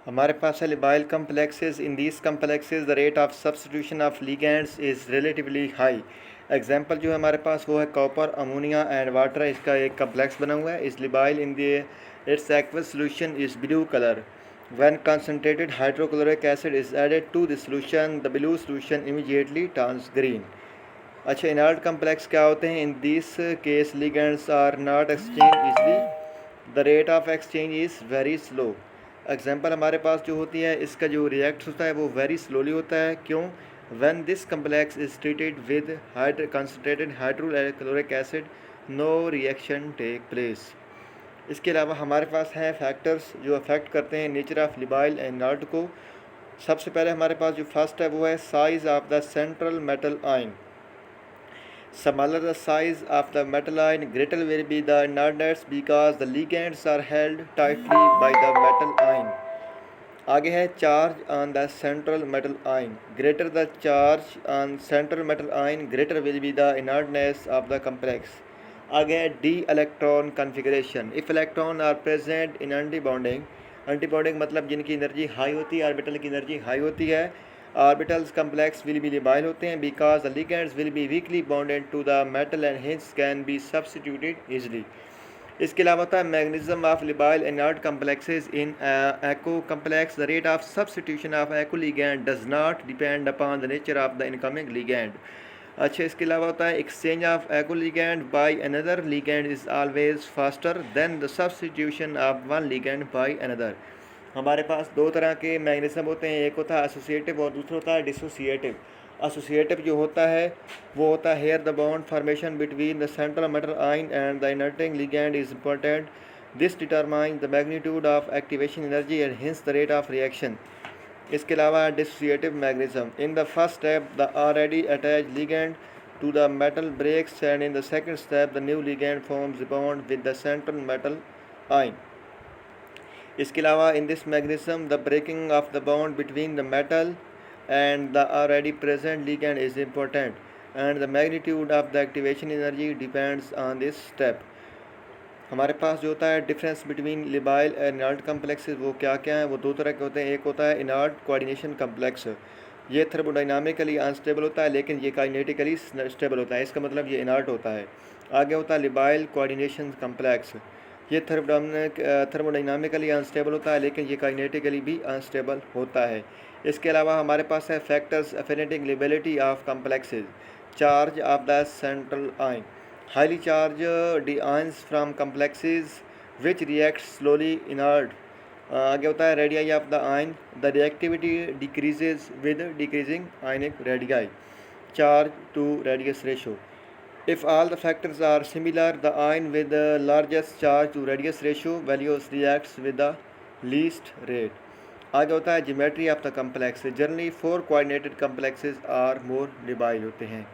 हमारे पास है लिबाइल complexes. In these complexes the rate of substitution of ligands is relatively high. Example जो है हमारे पास वो है कॉपर, अमोनिया एंड वाटर. इसका एक कम्प्लेक्स बना हुआ है. इस लिबाइल in the it's aqueous solution is blue colour. When concentrated hydrochloric acid is added to the solution, the blue solution immediately turns green. अच्छा, इनर्ट कम्प्लेक्स क्या होते हैं? In this case ligands are not exchange easily. The rate of exchange is very slow. Example हमारे पास जो होती है, इसका जो रिएक्ट होता है वो वेरी स्लोली होता है. क्यों? When this complex is treated with concentrated hydrochloric acid, no reaction take place. इसके अलावा हमारे पास हैं फैक्टर्स जो अफेक्ट करते हैं नेचर ऑफ लिबाइल एंड नॉट को. सबसे पहले हमारे पास जो फर्स्ट है वो है size of the central metal ion. Smaller the size of the metal ion, greater will be the inertness because the ligands are held tightly by the metal ion. आगे है charge on the central metal ion. Greater the charge on central metal ion, greater will be the inertness of the complex. आगे है d electron configuration. If electron are present in antibonding, antibonding मतलब जिनकी energy high होती है, orbital की energy high होती है, orbitals complex will be labile होते हैं because the ligands will be weakly bonded to the metal and hence can be substituted easily. इसके अलावा होता है mechanism of labile inert complexes in aquo complex. The rate of substitution of aquo ligand does not depend upon the nature of the incoming ligand. अच्छा, इसके अलावा होता है exchange of aquo ligand by another ligand is always faster than the substitution of one ligand by another. हमारे पास दो तरह के मैग्नीज्म होते हैं, एक होता है एसोसिएटिव और दूसरा होता है डिसोसिएटिव. एसोसिएटिव जो होता है वो होता है here the bond formation between the central metal ion and the entering ligand is important. This determine the magnitude of activation energy and hence the rate of reaction. इसके अलावा dissociative mechanism. In the first step the already attached ligand to the metal breaks and in the second step the new ligand forms the bond with the central metal ion. इसके अलावा in this mechanism the breaking of the bond between the metal and the already present ligand is important and the magnitude of the activation energy depends on this step. हमारे पास जो होता है difference between लिबाइल and inert complexes वो क्या क्या हैं? वो दो तरह के होते हैं. एक होता है इनर्ट कोऑर्डिनेशन कम्प्लेक्स. ये थर्मोडाइनामिकली अनस्टेबल होता है लेकिन ये काइनेटिकली स्टेबल होता है, इसका मतलब ये इनर्ट होता है. आगे होता है लिबाइल कोऑर्डिनेशन कम्प्लेक्स. ये थर्मोडाइनामिकली अनस्टेबल होता है लेकिन ये काइनेटिकली भी अनस्टेबल होता है. इसके अलावा हमारे पास है factors affinity lability of complexes. Charge of the central ion. Highly charge the ions from complexes which react slowly inert. आगे होता है radii of the ion. The reactivity decreases with decreasing ionic radii. Charge to radius ratio. If all the factors are similar, the ion with the largest charge to radius ratio values reacts with the least rate. आगे होता है geometry of the complex. Generally 4 coordinated complexes are more labile होते हैं.